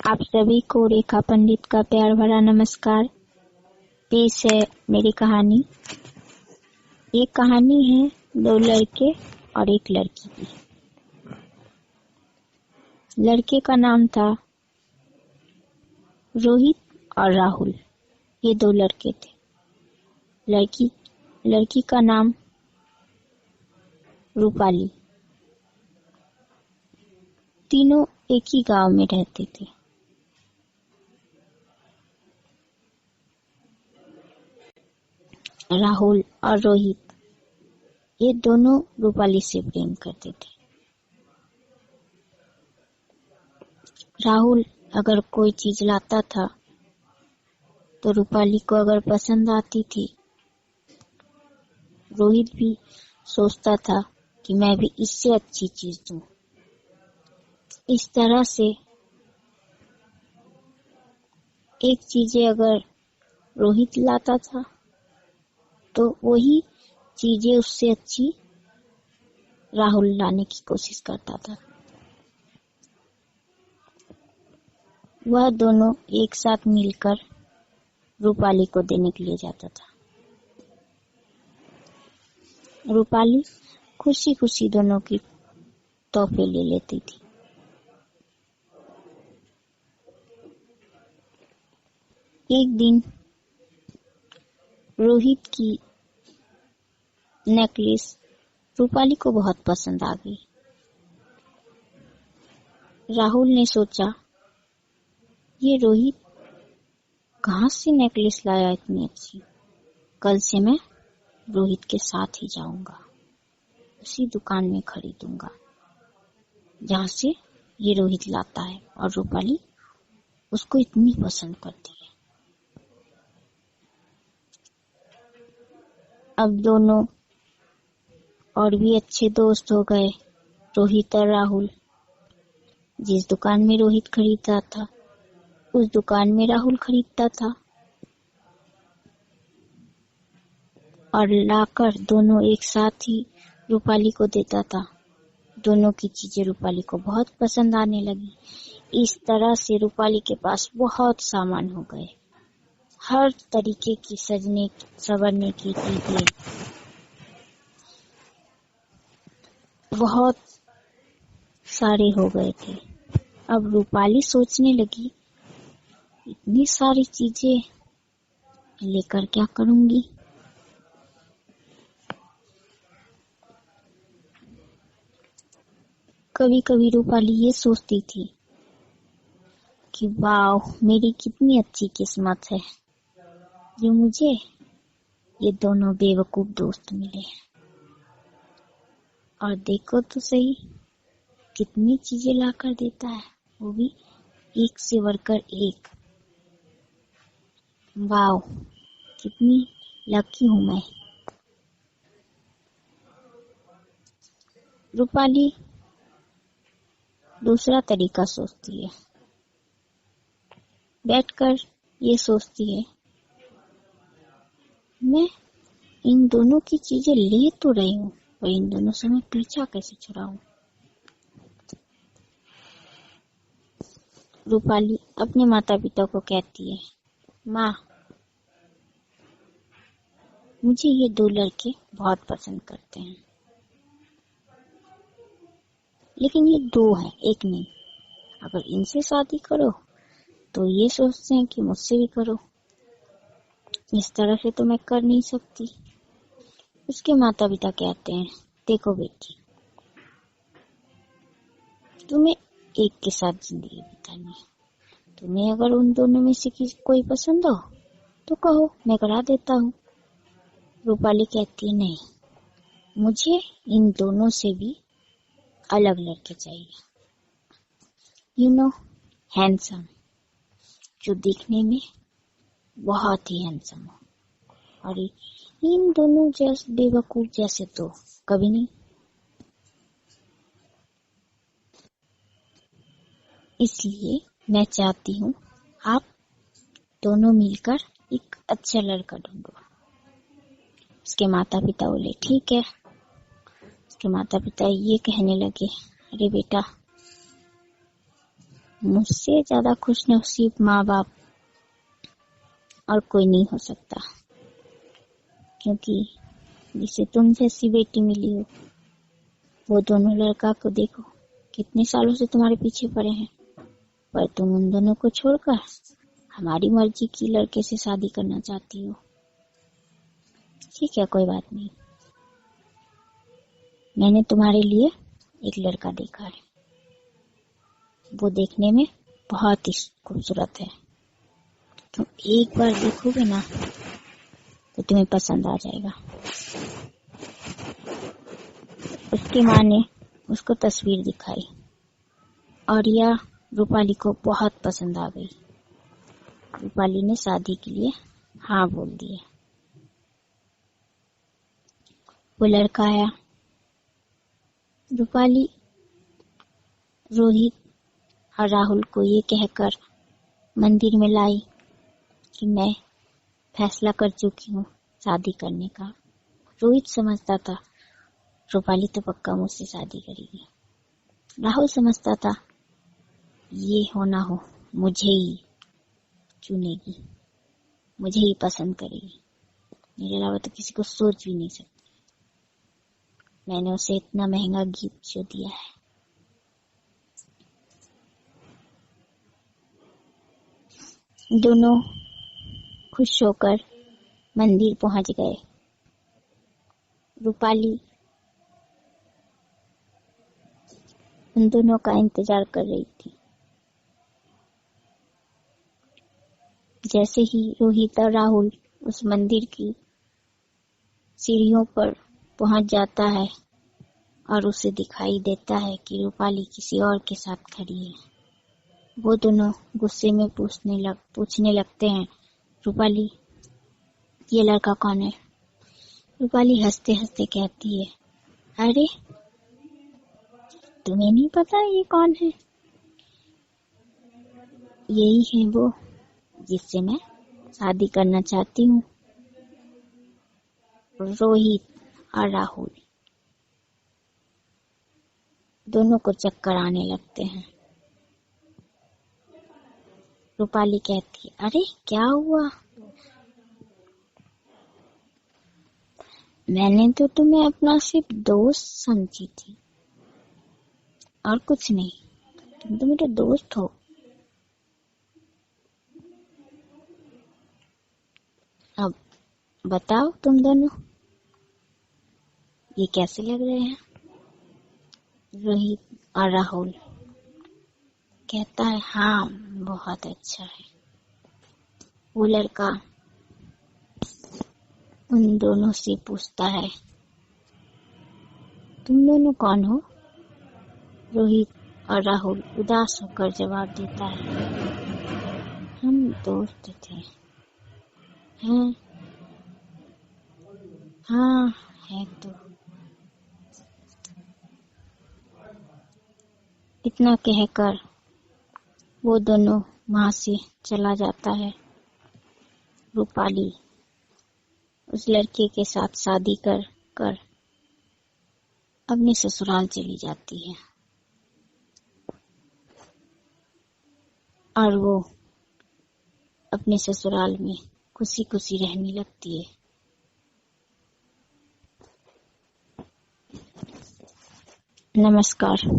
आप सभी को रेखा पंडित का प्यार भरा नमस्कार। पेश है मेरी कहानी। ये कहानी है दो लड़के और एक लड़की की। लड़के का नाम था रोहित और राहुल। ये दो लड़के थे। लड़की का नाम रूपाली। तीनों एक ही गांव में रहते थे। राहुल और रोहित ये दोनों रूपाली से प्रेम करते थे। राहुल अगर कोई चीज लाता था तो रूपाली को अगर पसंद आती थी, रोहित भी सोचता था कि मैं भी इससे अच्छी चीज दूं। इस तरह से एक चीजें अगर रोहित लाता था तो वही चीजें उससे अच्छी राहुल लाने की कोशिश करता था। वह दोनों एक साथ मिलकर रूपाली को देने के लिए जाता था। रूपाली खुशी खुशी दोनों की तोहफे ले लेती थी। एक दिन रोहित की नेकलेस रूपाली को बहुत पसंद आ गई। राहुल ने सोचा, ये रोहित कहाँ से नेकलेस लाया इतनी अच्छी। कल से मैं रोहित के साथ ही जाऊंगा, उसी दुकान में खरीदूंगा जहाँ से ये रोहित लाता है और रूपाली उसको इतनी पसंद करती है। अब दोनों और भी अच्छे दोस्त हो गए, रोहित और राहुल। जिस दुकान में रोहित खरीदता था उस दुकान में राहुल खरीदता था और लाकर दोनों एक साथ ही रूपाली को देता था। दोनों की चीजें रूपाली को बहुत पसंद आने लगी। इस तरह से रूपाली के पास बहुत सामान हो गए। हर तरीके की सजने संवरने की चीजें बहुत सारे हो गए थे। अब रूपाली सोचने लगी, इतनी सारी चीजें लेकर क्या करूंगी। कभी कभी रूपाली ये सोचती थी कि वाह, मेरी कितनी अच्छी किस्मत है जो मुझे ये दोनों बेवकूफ दोस्त मिले। और देखो तो सही, कितनी चीजें लाकर देता है, वो भी एक से बढ़कर एक। वाह, कितनी लकी हूँ मैं। रूपाली दूसरा तरीका सोचती है। बैठकर ये सोचती है, मैं इन दोनों की चीजें ले तो रही हूँ, पर इन दोनों से मैं पीछा कैसे छुड़ाऊं। रूपाली अपने माता पिता को कहती है, माँ, मुझे ये दो लड़के बहुत पसंद करते हैं, लेकिन ये दो हैं, एक नहीं। अगर इनसे शादी करो तो ये सोचते हैं कि मुझसे भी करो। इस तरह से तो मैं कर नहीं सकती। उसके माता पिता कहते हैं, देखो बेटी, तुम्हें एक के साथ जिंदगी बितानी है। तुम्हें अगर उन दोनों में से कोई पसंद हो तो कहो, मैं करा देता हूँ। रूपाली कहती है, नहीं, मुझे इन दोनों से भी अलग लड़के चाहिए। हैंडसम, जो दिखने में बहुत ही हैंडसम हो। और इन दोनों जैसे बेवकूफ जैसे तो कभी नहीं। इसलिए मैं चाहती हूँ आप दोनों मिलकर एक अच्छा लड़का ढूंढो। उसके माता पिता बोले, ठीक है। उसके माता पिता ये कहने लगे, अरे बेटा, मुझसे ज्यादा खुश नसीब माँ बाप और कोई नहीं हो सकता, क्योंकि जिसे तुम जैसी बेटी मिली हो, वो दोनों लड़का को देखो कितने सालों से तुम्हारे पीछे पड़े हैं, पर तुम उन दोनों को छोड़कर हमारी मर्जी की लड़के से शादी करना चाहती हो। ठीक है, कोई बात नहीं, मैंने तुम्हारे लिए एक लड़का देखा है। वो देखने में बहुत ही खूबसूरत है। तुम एक बार देखोगे ना तो तुम्हें पसंद आ जाएगा। उसकी माँ ने उसको तस्वीर दिखाई और यह रूपाली को बहुत पसंद आ गई। रूपाली ने शादी के लिए हाँ बोल दिया। वो लड़का आया। रूपाली रोहित और राहुल को ये कहकर मंदिर में लाई कि मैं फैसला कर चुकी हूँ शादी करने का। रोहित समझता था रूपाली तो पक्का मुझसे शादी करेगी। राहुल समझता था ये हो ना हो मुझे ही चुनेगी, मुझे ही पसंद करेगी, मेरे अलावा तो किसी को सोच भी नहीं सकती। मैंने उसे इतना महंगा गिफ्ट जो दिया है। दोनों खुश होकर मंदिर पहुंच गए। रूपाली उन दोनों का इंतजार कर रही थी। जैसे ही रोहित और राहुल उस मंदिर की सीढ़ियों पर पहुंच जाता है और उसे दिखाई देता है कि रूपाली किसी और के साथ खड़ी है, वो दोनों गुस्से में पूछने लगते हैं, रूपाली ये लड़का कौन है? रूपाली हंसते हंसते कहती है, अरे तुम्हें नहीं पता ये कौन है? यही है वो जिससे मैं शादी करना चाहती हूँ, रोहित और राहुल। दोनों को चक्कर आने लगते हैं। रूपाली कहती है, अरे क्या हुआ? मैंने तो तुम्हें अपना सिर्फ दोस्त समझी थी और कुछ नहीं, तुम तो मेरे दोस्त हो। अब बताओ तुम दोनों ये कैसे लग रहे हैं? रोहित और राहुल कहता है, हाँ बहुत अच्छा है। वो लड़का उन दोनों से पूछता है, तुम दोनों कौन हो? रोहित और राहुल उदास होकर जवाब देता है, हम दोस्त थे। हैं? हाँ है तो। इतना कहकर वो दोनों वहां से चला जाता है। रूपाली उस लड़के के साथ शादी कर अपने ससुराल चली जाती है और वो अपने ससुराल में खुशी खुशी रहने लगती है। नमस्कार।